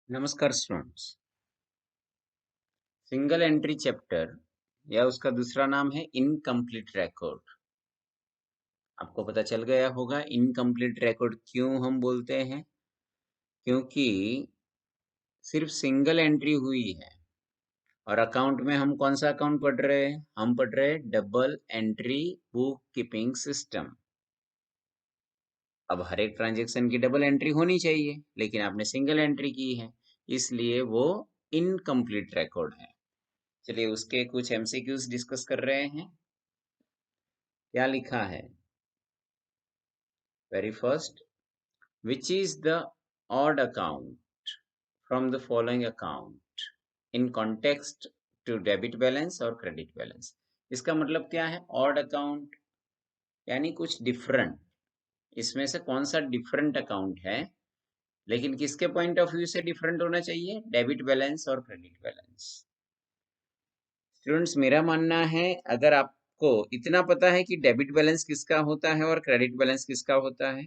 नमस्कार students. Single entry chapter या उसका दूसरा नाम है इनकम्प्लीट रिकॉर्ड। आपको पता चल गया होगा इनकम्प्लीट रिकॉर्ड क्यों हम बोलते हैं, क्योंकि सिर्फ सिंगल एंट्री हुई है। और अकाउंट में हम कौन सा अकाउंट पढ़ रहे हैं? हम पढ़ रहे हैं double entry book keeping system. अब हर एक ट्रांजेक्शन की डबल एंट्री होनी चाहिए, लेकिन आपने सिंगल एंट्री की है, इसलिए वो इनकम्प्लीट रिकॉर्ड है। चलिए उसके कुछ एमसीक्यूज डिस्कस कर रहे हैं। क्या लिखा है? Very first, which is the odd account from the following account in context to debit balance और credit balance? इसका मतलब क्या है? odd account यानी कुछ डिफरेंट। इसमें से कौन सा डिफरेंट अकाउंट है, लेकिन किसके पॉइंट ऑफ व्यू से डिफरेंट होना चाहिए? डेबिट बैलेंस और क्रेडिट बैलेंस। स्टूडेंट्स, मेरा मानना है अगर आपको इतना पता है कि डेबिट बैलेंस किसका होता है और क्रेडिट बैलेंस किसका होता है,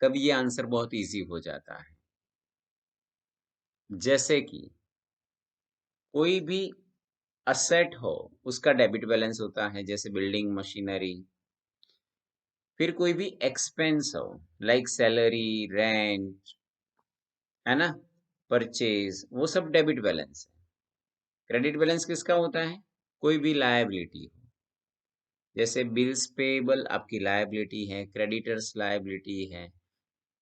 तब ये आंसर बहुत इजी हो जाता है। जैसे कि कोई भी असेट हो, उसका डेबिट बैलेंस होता है, जैसे बिल्डिंग मशीनरी। फिर कोई भी एक्सपेंस हो, लाइक सैलरी, रेंट, है ना, परचेज, वो सब डेबिट बैलेंस है। क्रेडिट बैलेंस किसका होता है? कोई भी लायबिलिटी हो, जैसे बिल्स पेबल आपकी लायबिलिटी है, क्रेडिटर्स लायबिलिटी है,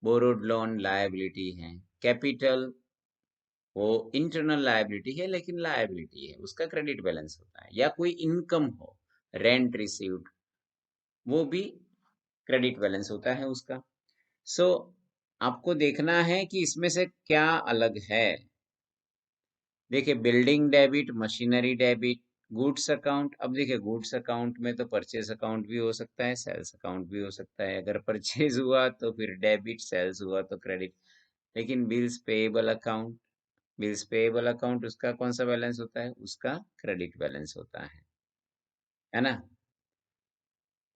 बोरोड लोन लायबिलिटी है, कैपिटल वो इंटरनल लायबिलिटी है लेकिन लायबिलिटी है, उसका क्रेडिट बैलेंस होता है। या कोई इनकम हो, रेंट रिसीव्ड, वो भी क्रेडिट बैलेंस होता है उसका। सो आपको देखना है कि इसमें से क्या अलग है। देखिए, building debit, machinery debit, goods account. अब देखिए, गुड्स अकाउंट में तो परचेज अकाउंट भी हो सकता है, सेल्स अकाउंट भी हो सकता है। अगर परचेज हुआ तो फिर डेबिट, सेल्स हुआ तो क्रेडिट। लेकिन bills payable account, bills payable account उसका कौन सा बैलेंस होता है? उसका क्रेडिट बैलेंस होता है ना।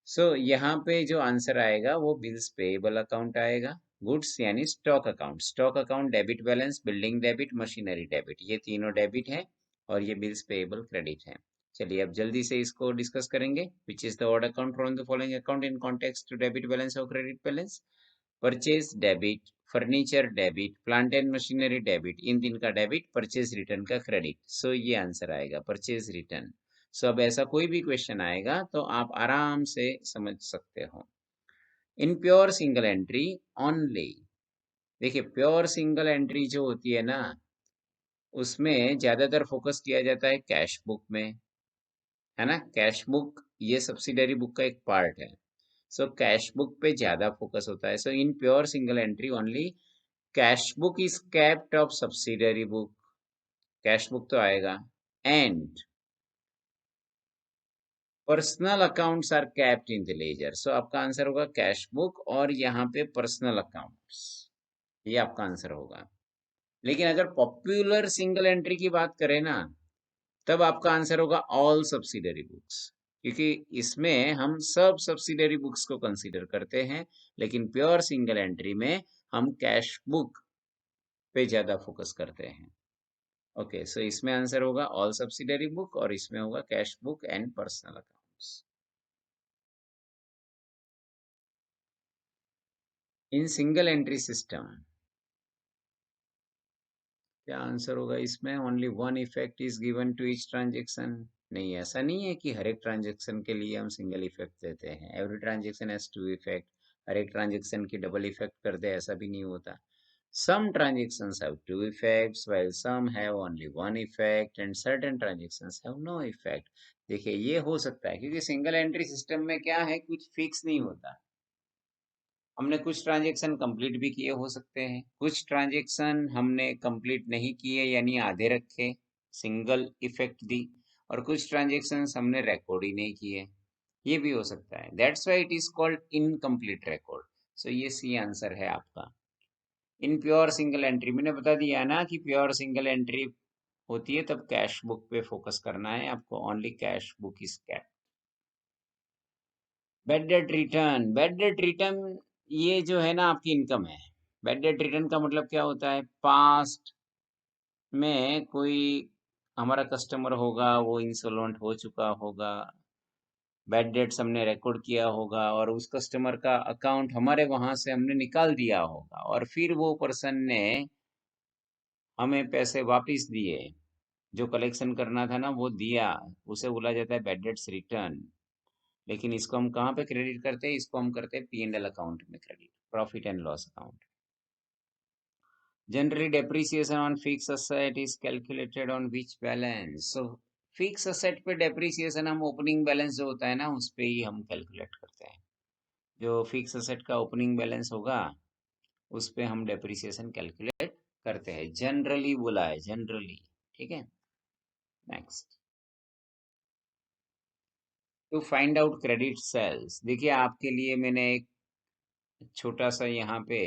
सो यहाँ पे जो आंसर आएगा वो बिल्स पेएबल अकाउंट आएगा। गुड्स यानी stock account, stock account debit balance, building debit, machinery debit, ये तीनों डेबिट है और ये बिल्स पेएबल क्रेडिट है। चलिए अब जल्दी से इसको डिस्कस करेंगे। Which is the odd account from the following account in context to debit balance और credit balance? Purchase debit, furniture debit, plant and machinery debit, इन तीन का डेबिट, परचेज रिटर्न का क्रेडिट। सो ये आंसर आएगा purchase return. सो अब ऐसा कोई भी क्वेश्चन आएगा तो आप आराम से समझ सकते हो। इन प्योर सिंगल एंट्री ओनली, देखिए प्योर सिंगल एंट्री जो होती है ना, उसमें ज्यादातर फोकस किया जाता है कैश बुक में, है ना। कैश बुक ये सब्सिडरी बुक का एक पार्ट है। सो कैश बुक पे ज्यादा फोकस होता है। So in pure single entry only cash book is kept of subsidiary book, cash book तो आएगा। And personal accounts are kept in the ledger. So आपका आंसर होगा कैश बुक और यहाँ पे पर्सनल अकाउंट्स, ये आपका आंसर होगा। लेकिन अगर पॉपुलर सिंगल एंट्री की बात करें ना, तब आपका आंसर होगा ऑल सब्सिडरी बुक्स, क्योंकि इसमें हम सब सब्सिडरी बुक्स को कंसीडर करते हैं। लेकिन प्योर सिंगल एंट्री में हम कैश बुक पे ज्यादा फोकस करते हैं। ओके, सो इसमें आंसर होगा ऑल सब्सिडरी बुक और इसमें होगा cash book and personal accounts. In single entry system क्या आंसर होगा इसमें? Only one effect is given to each transaction. नहीं, ऐसा नहीं है कि हर एक ट्रांजेक्शन के लिए हम सिंगल इफेक्ट देते हैं। Every transaction has two effect. हर एक ट्रांजेक्शन की डबल इफेक्ट कर दे, ऐसा भी नहीं होता। Some transactions have two effects, while some have only one effect, and certain transactions have no effect. देखिए, ये हो सकता है क्योंकि सिंगल एंट्री सिस्टम में क्या है, कुछ फिक्स नहीं होता। हमने कुछ ट्रांजेक्शन कंप्लीट भी किए हो सकते हैं, कुछ ट्रांजेक्शन हमने कंप्लीट नहीं किए यानी आधे रखे, सिंगल इफेक्ट दी। और कुछ ट्रांजेक्शन हमने रिकॉर्ड ही नहीं किए, ये भी हो सकता है। That's why it is called incomplete record. So ये सी आंसर है आपका। इन प्योर सिंगल एंट्री मैंने बता दिया ना कि प्योर सिंगल एंट्री होती है तब कैश बुक पे फोकस करना है आपको। Only cash book is kept. Bad debt return, bad debt return ये जो है ना आपकी इनकम है। बैड डेट रिटर्न का मतलब क्या होता है, पास्ट में कोई हमारा कस्टमर होगा, वो इंसॉल्वेंट हो चुका होगा, बैड डेट्स हमने रिकॉर्ड किया होगा और उस कस्टमर का अकाउंट हमारे वहां से हमने निकाल दिया होगा और फिर वो पर्सन ने हमें पैसे वापस दिए, जो कलेक्शन करना था ना वो दिया, उसे बोला जाता है बैड डेट्स रिटर्न। लेकिन इसको हम कहाँ पे क्रेडिट करते हैं, इसको हम करते हैं P&L अकाउंट में credit, profit and loss account. Generally, depreciation on fixed asset is calculated on which balance? So, fix asset पे डेप्रिसिएशन हम ओपनिंग बैलेंस जो होता है ना उस पे ही हम कैलकुलेट करते हैं। जो फिक्स असेट का ओपनिंग बैलेंस होगा उस पे हम डेप्रिसिएशन कैलकुलेट करते हैं, जनरली बोला है, जनरली। ठीक है, next. To find out credit sales, देखिए आपके लिए मैंने एक छोटा सा यहाँ पे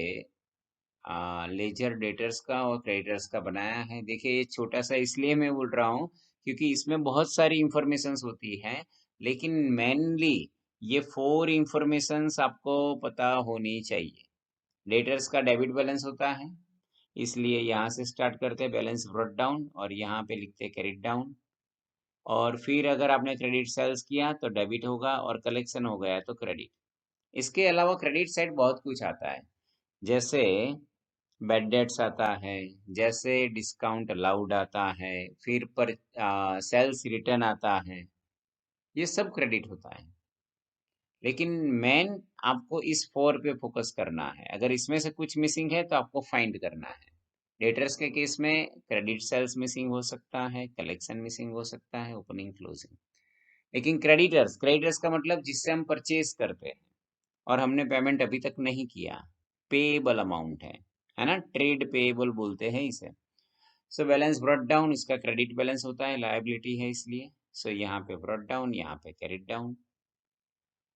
लेजर डेटर्स का और क्रेडिटर्स का बनाया है। देखिए ये छोटा सा इसलिए मैं बोल रहा हूँ क्योंकि इसमें बहुत सारी इंफॉर्मेशंस होती हैं, लेकिन मेनली ये 4 इंफॉर्मेशंस आपको पता होनी चाहिए। डेटर्स का डेबिट बैलेंस होता है, इसलिए यहाँ से स्टार्ट करते हैं बैलेंस ब्रॉट डाउन और यहाँ पे लिखते हैं क्रेडिट डाउन। और फिर अगर आपने क्रेडिट सेल्स किया तो डेबिट होगा और कलेक्शन हो गया तो क्रेडिट। इसके अलावा क्रेडिट साइड बहुत कुछ आता है, जैसे बैड डेट्स आता है, जैसे डिस्काउंट अलाउड आता है, फिर पर सेल्स रिटर्न आता है, ये सब क्रेडिट होता है। लेकिन मेन आपको इस 4 पे फोकस करना है, अगर इसमें से कुछ मिसिंग है तो आपको फाइंड करना है। डेटर्स के केस में क्रेडिट सेल्स मिसिंग हो सकता है, कलेक्शन मिसिंग हो सकता है, ओपनिंग क्लोजिंग। लेकिन क्रेडिटर्स, क्रेडिटर्स का मतलब जिससे हम परचेज करते हैं और हमने पेमेंट अभी तक नहीं किया, पेएबल अमाउंट है ना, ट्रेड पेएबल बोलते हैं इसे। सो बैलेंस ब्रॉट डाउन, इसका क्रेडिट बैलेंस होता है, लायबिलिटी है इसलिए। सो यहाँ पे ब्रॉट डाउन, यहाँ पे क्रेडिट डाउन।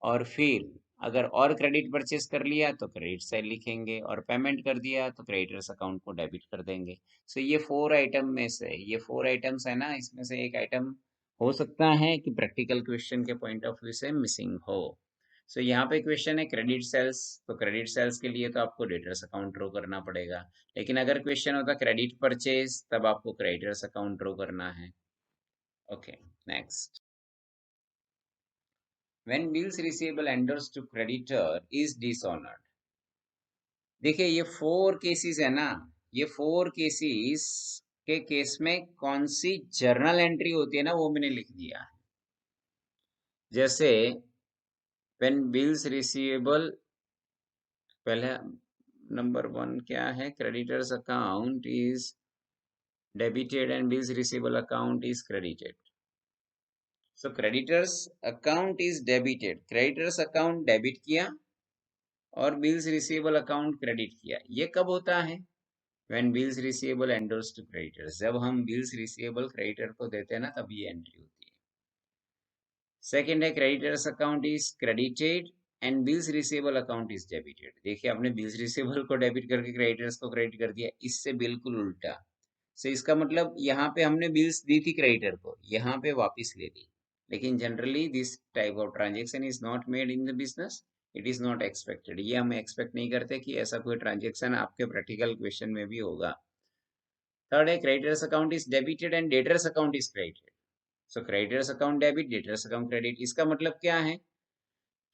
और फिर अगर और क्रेडिट परचेस कर लिया तो क्रेडिट साइड लिखेंगे और पेमेंट कर दिया तो क्रेडिटर्स अकाउंट को डेबिट कर देंगे। सो ये 4 आइटम में से, ये 4 आइटम्स है ना, इसमें से एक आइटम हो सकता है कि प्रैक्टिकल क्वेश्चन के पॉइंट ऑफ व्यू से मिसिंग हो। सो यहाँ पे क्वेश्चन है क्रेडिट सेल्स, तो क्रेडिट सेल्स के लिए तो आपको डेटर्स अकाउंट ड्रॉ करना पड़ेगा। लेकिन अगर क्वेश्चन होता क्रेडिट परचेज, तब आपको क्रेडिटर्स अकाउंट ड्रॉ करना है। Okay, next. When bills receivable endorse to creditor is dishonored, देखिए ये 4 केसेस है ना, ये 4 केसेस के केस में कौन सी जर्नल एंट्री होती है ना वो मैंने लिख दिया है। जैसे when bills receivable, पहले नंबर 1 क्या है, creditors account is debited and bills receivable account is credited. So creditors account is debited, creditors account debit किया और बिल्स रिसीवेबल अकाउंट क्रेडिट किया। ये कब होता है, when bills receivable endorsed to creditors, जब हम बिल्स रिसीवेबल क्रेडिटर को देते हैं ना तब ये एंट्री होती है। सेकंड है creditors account is credited and bills receivable account is debited. देखिए आपने बिल्स रिसीवेबल को डेबिट करके क्रेडिटर्स को क्रेडिट कर दिया, इससे बिल्कुल उल्टा। सो इसका मतलब यहाँ पे हमने बिल्स दी थी क्रेडिटर को, यहाँ पे वापस ले ली। लेकिन generally this type of transaction is not made in the business, it is not expected. ये हम एक्सपेक्ट नहीं करते कि ऐसा कोई ट्रांजेक्शन आपके प्रैक्टिकल क्वेश्चन में भी होगा। थर्ड है creditors account is debited and debtors account is credited. So creditors account debit, debtors account credit. इसका मतलब क्या है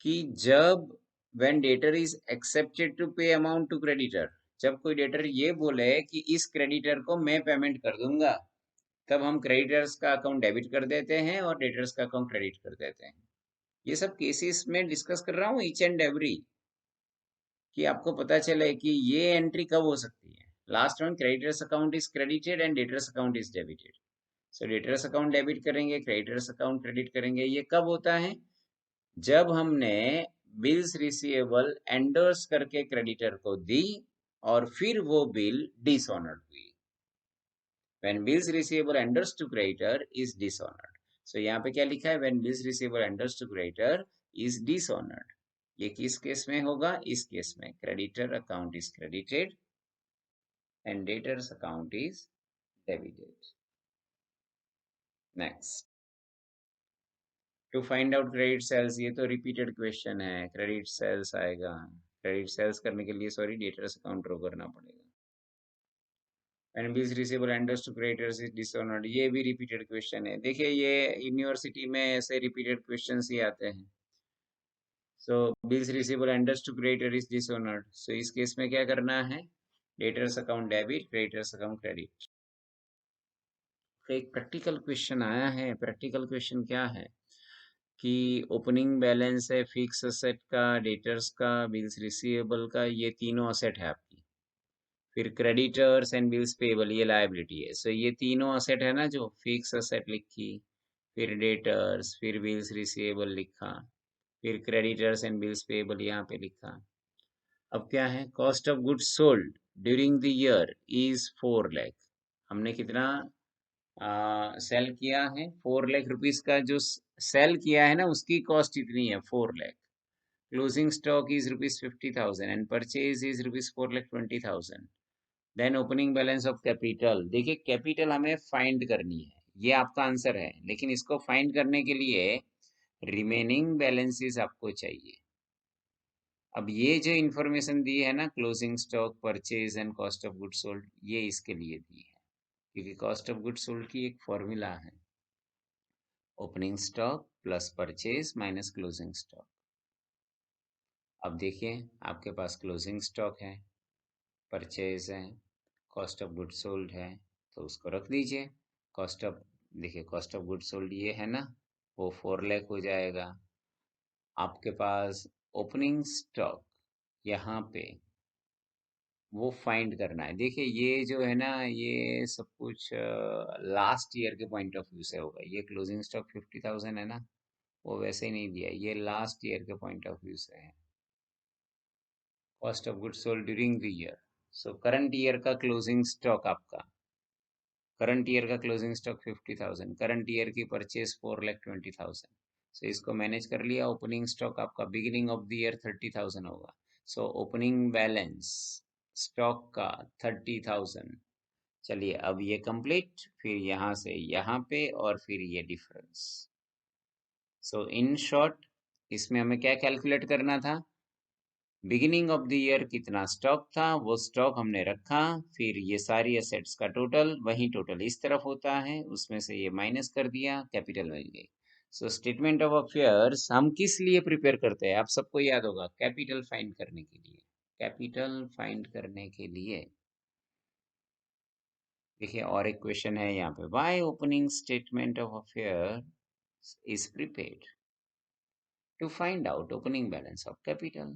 कि जब when debtor is accepted to pay amount to creditor, जब कोई डेटर ये बोले कि इस क्रेडिटर को मैं पेमेंट कर दूंगा, तब हम क्रेडिटर्स का अकाउंट डेबिट कर देते हैं और डेटर्स का अकाउंट क्रेडिट कर देते हैं। ये सब केसेस में डिस्कस कर रहा हूँ ईच एंड एवरी, कि आपको पता चले कि ये एंट्री कब हो सकती है। Last one, creditors account is credited and debtors account is debited. So debtors account debit करेंगे, क्रेडिटर्स अकाउंट क्रेडिट करेंगे। ये कब होता है, जब हमने बिल्स रिसीवेबल एंडोर्स करके क्रेडिटर को दी और फिर वो बिल डिसऑनर्ड हुई। When bills receivable endorse to creditor is dishonored. So यहाँ पे क्या लिखा है, when bills receivable endorse to creditor is dishonored. ये किस केस में होगा, इस केस में creditor account is credited and debtor's account is debited. Next. To find out credit sales, ये तो repeated question है, credit sales आएगा। क्रेडिट सेल्स करने के लिए सॉरी डेटर्स अकाउंट ड्रॉ करना पड़ेगा। And bills receivable endorsed to creditors is dishonoured, ये भी रिपीटेड क्वेश्चन है। देखिए ये यूनिवर्सिटी में ऐसे रिपीटेड क्वेश्चंस ही आते हैं। So bills receivable endorsed to creditor is dishonoured, so इस केस में क्या करना है, debtors account debit, creditors account credit. एक प्रैक्टिकल क्वेश्चन आया है, प्रैक्टिकल क्वेश्चन क्या है कि ओपनिंग बैलेंस है फिक्स असेट का, डेटर्स का, बिल्स रिसीवेबल का, ये तीनों असेट है आपकी। फिर क्रेडिटर्स एंड बिल्स पेबल ये लायबिलिटी है। सो ये तीनों असेट है ना, जो फिक्स असेट लिखी, फिर डेटर्स, फिर बिल्स रिसीवेबल लिखा, फिर क्रेडिटर्स एंड बिल्स पेबल यहाँ पे लिखा। अब क्या है, cost of goods sold during the year is 4 lakh. हमने कितना सेल किया है, 4 लाख रुपीज का जो सेल किया है ना, उसकी कॉस्ट इतनी है 4 lakh. Closing stock is rupees 50,000 and purchase is rupees 4,20,000। Then opening balance of capital, देखिए कैपिटल हमें फाइंड करनी है, ये आपका आंसर है, लेकिन इसको फाइंड करने के लिए रिमेनिंग बैलेंसेस आपको चाहिए। अब ये जो इन्फॉर्मेशन दी है ना, closing stock, purchase and cost of goods sold, ये इसके लिए दी है, क्योंकि कॉस्ट ऑफ गुड्स सोल्ड की एक फॉर्मूला है, opening stock plus purchase minus closing stock. अब देखिए आपके पास क्लोजिंग स्टॉक है, परचेज है, कॉस्ट ऑफ गुड्स सोल्ड है, तो उसको रख दीजिए। कॉस्ट ऑफ, देखिए कॉस्ट ऑफ गुड्स सोल्ड ये है ना, वो 4 लाख हो जाएगा। आपके पास ओपनिंग स्टॉक यहाँ पे वो फाइंड करना है। देखिए ये जो है ना, ये सब कुछ लास्ट ईयर के पॉइंट ऑफ व्यू से होगा। ये क्लोजिंग स्टॉक 50,000 है ना, वो वैसे ही नहीं दिया, ये लास्ट ईयर के पॉइंट ऑफ व्यू से है। Cost of goods sold during the year, so current year का क्लोजिंग स्टॉक आपका, करंट ईयर का क्लोजिंग स्टॉक 50,000, करंट ईयर की परचेज 4,20,000। सो इसको मैनेज कर लिया। ओपनिंग स्टॉक आपका बिगिनिंग ऑफ द ईयर 30,000 होगा। सो ओपनिंग बैलेंस स्टॉक का 30,000। चलिए अब ये कंप्लीट, फिर यहाँ से यहाँ पे और फिर ये डिफरेंस। सो इन शॉर्ट इसमें हमें क्या कैलकुलेट करना था, बिगिनिंग ऑफ द ईयर कितना स्टॉक था, वो स्टॉक हमने रखा, फिर ये सारी असेट्स का टोटल, वही टोटल इस तरफ होता है, उसमें से ये माइनस कर दिया, कैपिटल मिल गई। सो स्टेटमेंट ऑफ अफेयर्स हम किस लिए प्रिपेयर करते हैं, आप सबको याद होगा, कैपिटल फाइंड करने के लिए। कैपिटल फाइंड करने के लिए देखिए और एक क्वेश्चन है यहाँ पे, why opening statement of affair is prepared to find out opening balance of capital।